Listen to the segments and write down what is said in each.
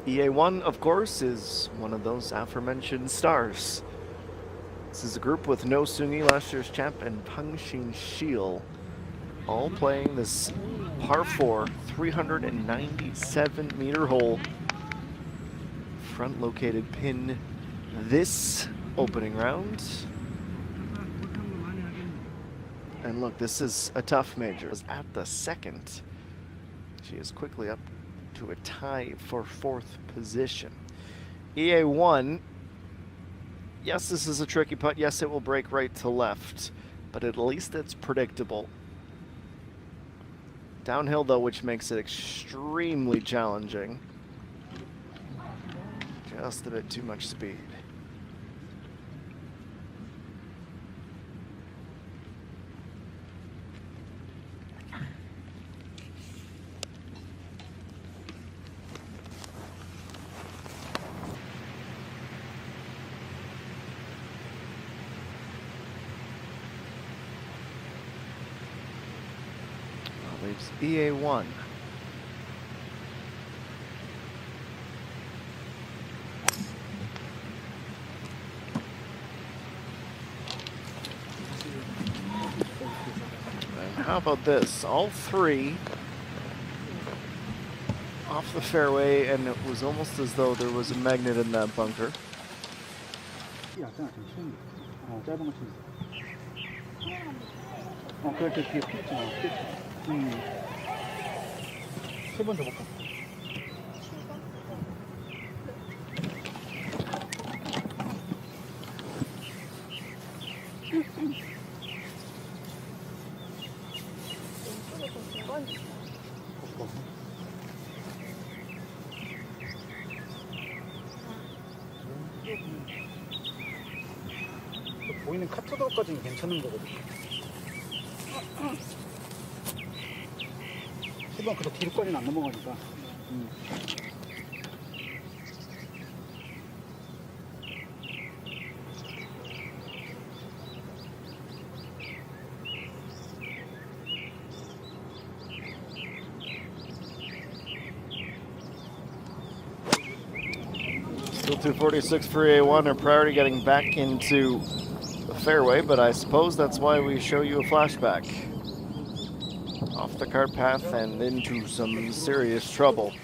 EA1, of course, is one of those aforementioned stars. This is a group with No Sungi, last year's champ, and Peng Xinxiel, all playing this par 4, 397-meter hole. Front-located pin this opening round. And look, this is a tough major. At the second, she is quickly up to a tie for 4th position. EA1, yes, this is a tricky putt. Yes, it will break right to left, but at least it's predictable. Downhill, though, which makes it extremely challenging. Just a bit too much speed. Leaves EA1. And how about this? All three off the fairway, and it was almost as though there was a magnet in that bunker. 그렇게 뒤에 피했잖아. 3번 더 볼까? 보이는 카트도까지는 괜찮은 거거든. 10번 그래도 뒤로까지는 안 넘어가니까. Still 246 for EA1. Her priority getting back into the fairway, but I suppose that's why we show you a flashback. Off the cart path and into some serious trouble.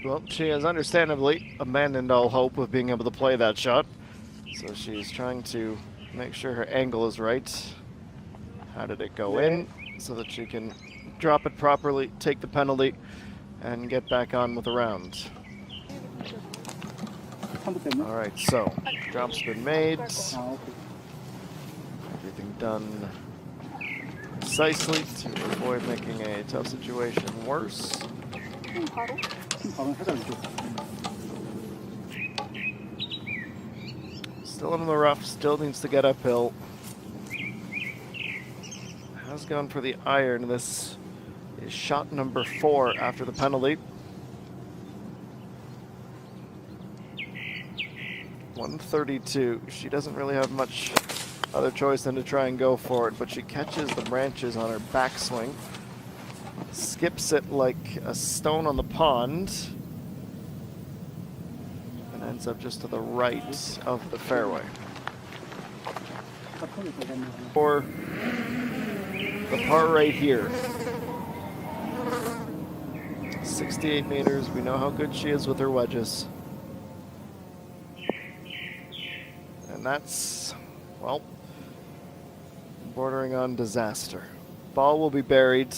Well, she has understandably abandoned all hope of being able to play that shot. So she's trying to make sure her angle is right. How did it go in? So that she can drop it properly, take the penalty, and get back on with the round. All right, so drop's been made. Everything done precisely to avoid making a tough situation worse. Still in the rough, still needs to get uphill. Has gone for the iron. This is shot number 4 after the penalty. 132. She doesn't really have much other choice than to try and go for it, but she catches the branches on her backswing, skips it like a stone on the pond, and ends up just to the right of the fairway. For the par right here. 68 meters. We know how good she is with her wedges. And that's, well, bordering on disaster. Ball will be buried.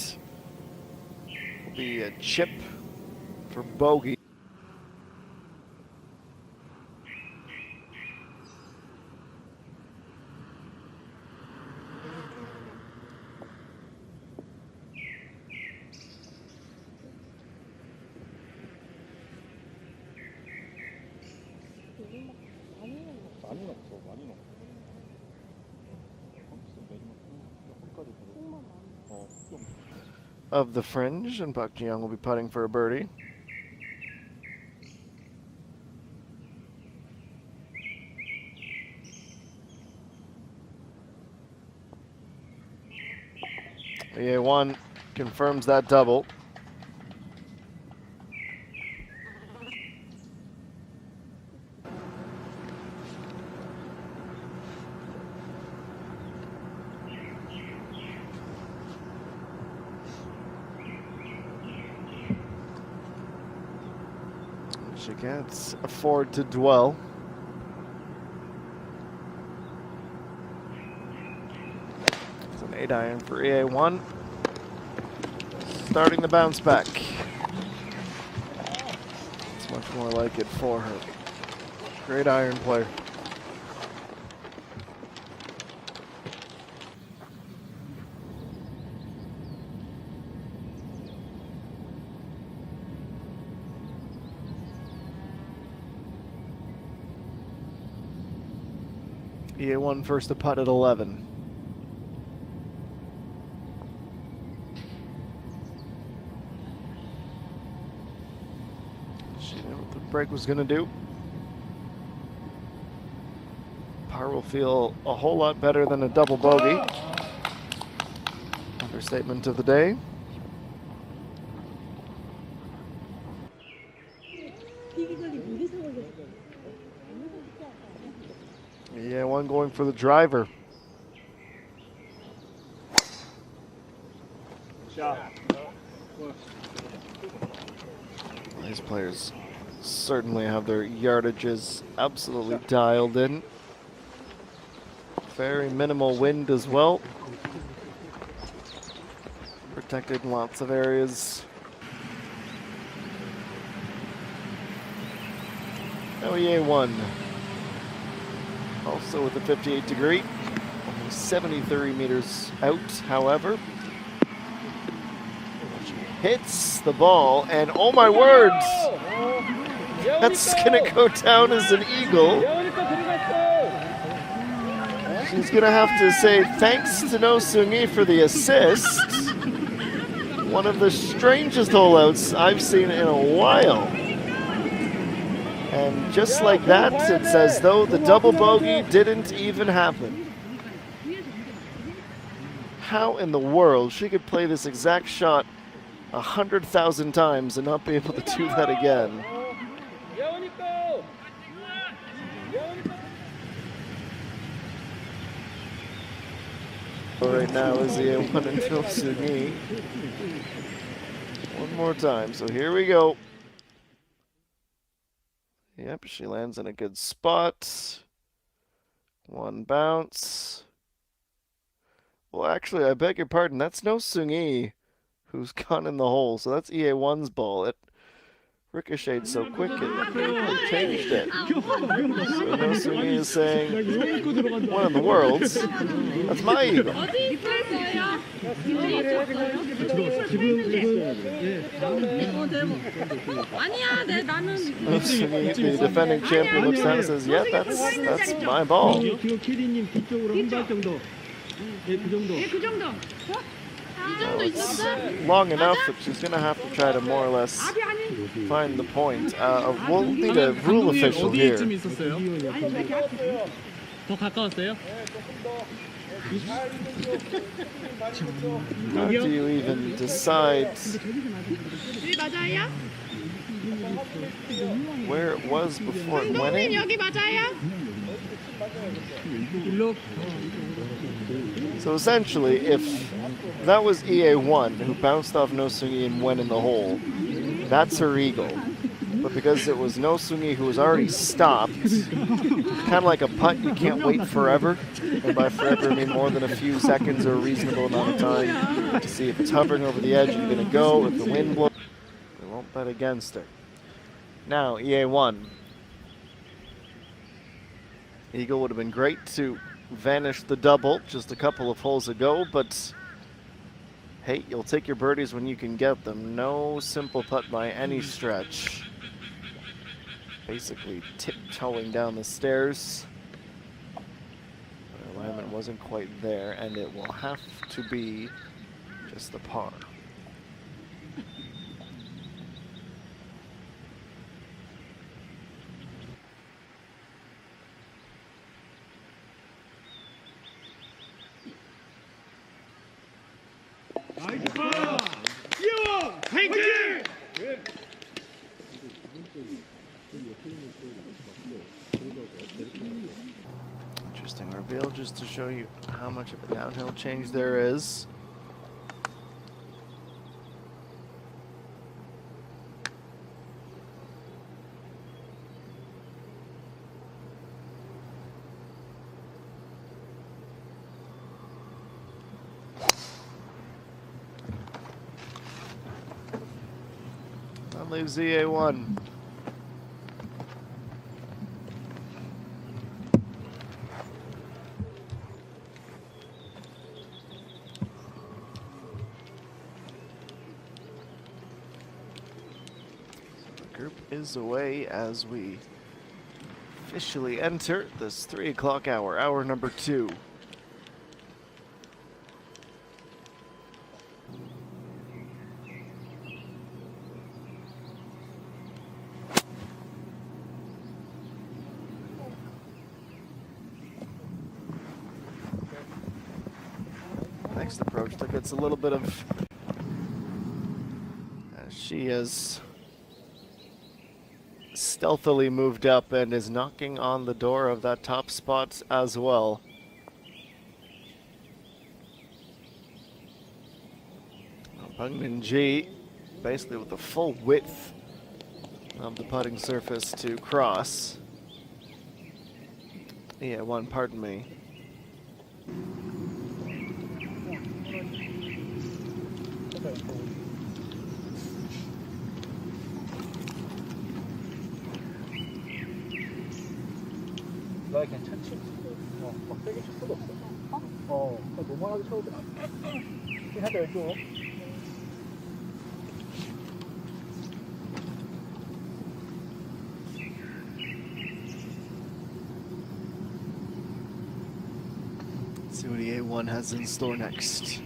Will be a chip for bogey. Of the fringe, and Park Ji-young will be putting for a birdie. EA1 confirms that double. She can't afford to dwell. It's an 8-iron for EA1. Starting the bounce back. It's much more like it for her. Great iron player. EA1 first to putt at 11. She knew what the break was going to do. Par will feel a whole lot better than a double bogey. Understatement of the day. Yeah, one going for the driver. These players certainly have their yardages absolutely dialed in. Very minimal wind as well. Protected in lots of areas. OEA1. Also with a 58 degree. Only 73 meters out, however. She hits the ball, and oh my words! That's gonna go down as an eagle. She's gonna have to say thanks to No Sung-hee for the assist. One of the strangest holeouts I've seen in a while. And just like that, it's as though the double bogey didn't even happen. How in the world she could play this exact shot 100,000 times and not be able to do that again? Right now is the A1 and No Sung-hee. One more time, so here we go. Yep, she lands in a good spot. One bounce. Well, actually, I beg your pardon, that's No Sung-hee who's gone in the hole, so that's EA1's ball. It ricocheted so quick, it changed it. So No Sung-hee is saying, one of the worlds, that's my eagle. No Sung-hee, the defending champion, looks down and says, yeah, that's my ball. It's long enough that she's going to have to try to more or less find the point. We'll need a rule official here. How do you even decide where it was before it went in? So essentially, if that was EA1 who bounced off No Sung-hee and went in the hole, that's her eagle. But because it was No Sung-hee who was already stopped, kind of like a putt, you can't wait forever. And by forever, I mean more than a few seconds or a reasonable amount of time to see if it's hovering over the edge, you're going to go. If the wind blows, we won't bet against her. Now, EA1. Eagle would have been great to vanish the double just a couple of holes ago, but hey, you'll take your birdies when you can get them. No simple putt by any stretch. Basically tiptoeing down the stairs. The alignment wasn't quite there, and it will have to be just the par. Interesting reveal just to show you how much of a downhill change there is. That leaves EA1. Group is away as we officially enter this 3 o'clock hour, hour number 2. Next approach that gets a little bit of, as she has stealthily moved up and is knocking on the door of that top spot as well. Bang Min-ji basically with the full width of the putting surface to cross. Yeah, one, pardon me. 나 괜찮지? 막 세게 칠 수도 없어. 노멀하게 쳐도 돼. 살짝 열줘. See what EA1 has in store next.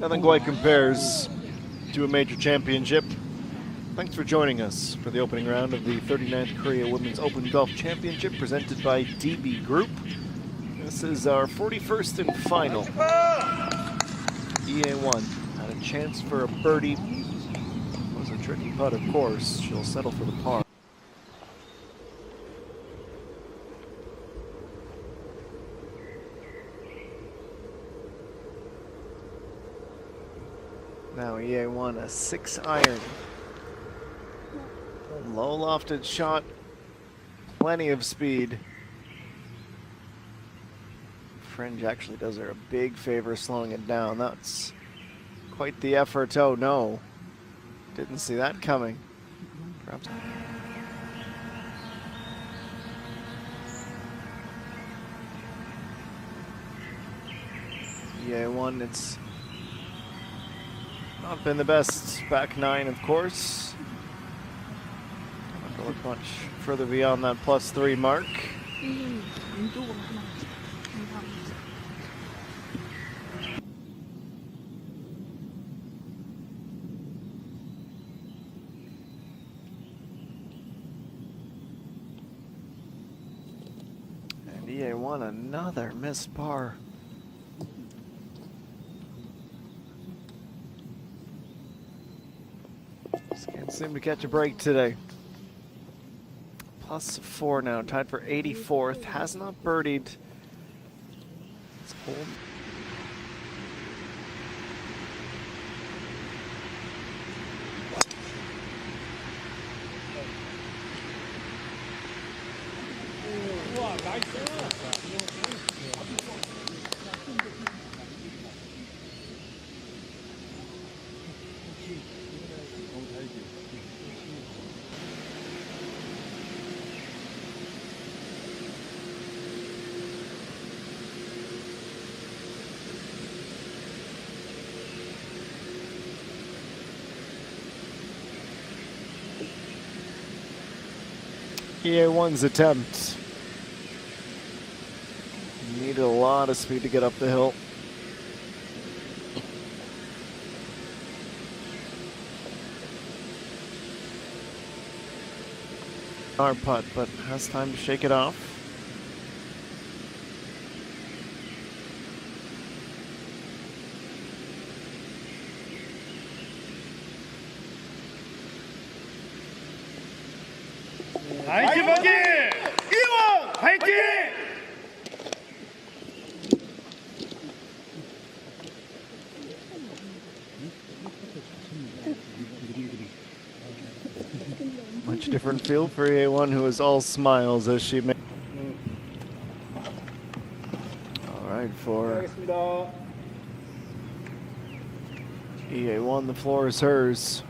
Nothing quite compares to a major championship. Thanks for joining us for the opening round of the 39th Korea Women's Open Golf Championship presented by DB Group. This is our 41st and final. EA1 had a chance for a birdie. It was a tricky putt, of course. She'll settle for the par. Now EA1 a 6-iron. Low lofted shot, plenty of speed. Fringe actually does her a big favor slowing it down. That's quite the effort. Oh no, didn't see that coming. Perhaps. EA1, it's not been the best back nine, of course. Not to look much further beyond that +3 mark. And EA1 another missed par. Can't seem to catch a break today. +4 now, tied for 84th. Has not birdied. It's cold. EA1's attempt. Needed a lot of speed to get up the hill. Our putt, but has time to shake it off. 나이스 버디! 이원 화이팅! Much different feel for EA1, who is all smiles as she makes. All right, for 하겠습니다. EA1, the floor is hers.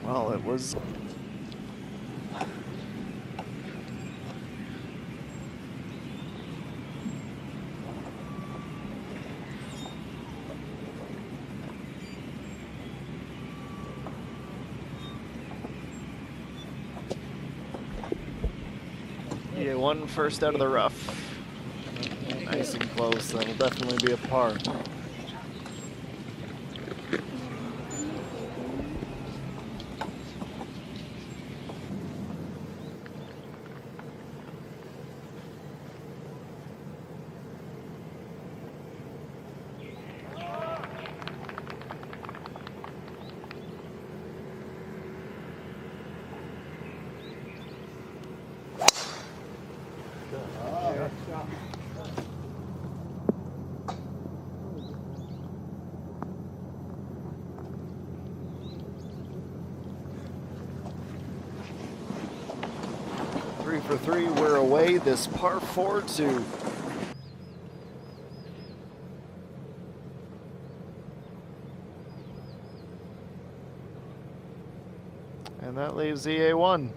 Well, it was. Yeah, one first out of the rough. Nice and close. That'll definitely be a par. Three for three, we're away. This par 4 to and that leaves EA1.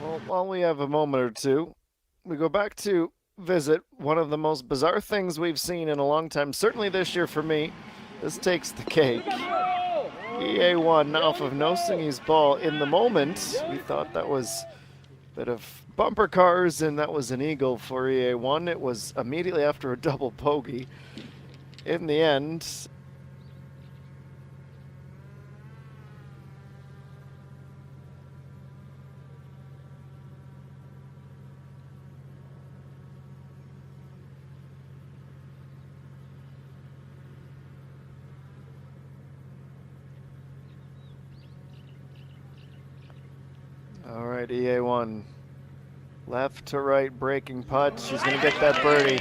Well, while we have a moment or two, we go back to visit one of the most bizarre things we've seen in a long time. Certainly this year for me. This takes the cake. EA1 off of Nosingi's ball. In the moment, we thought that was a bit of bumper cars, and that was an eagle for EA1. It was immediately after a double bogey. In the end, all right, EA1. Left to right breaking putt. She's going to get that birdie.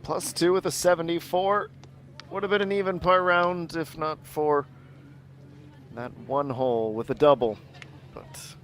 +2 with a 74. Would have been an even par round if not for that one hole with a double. But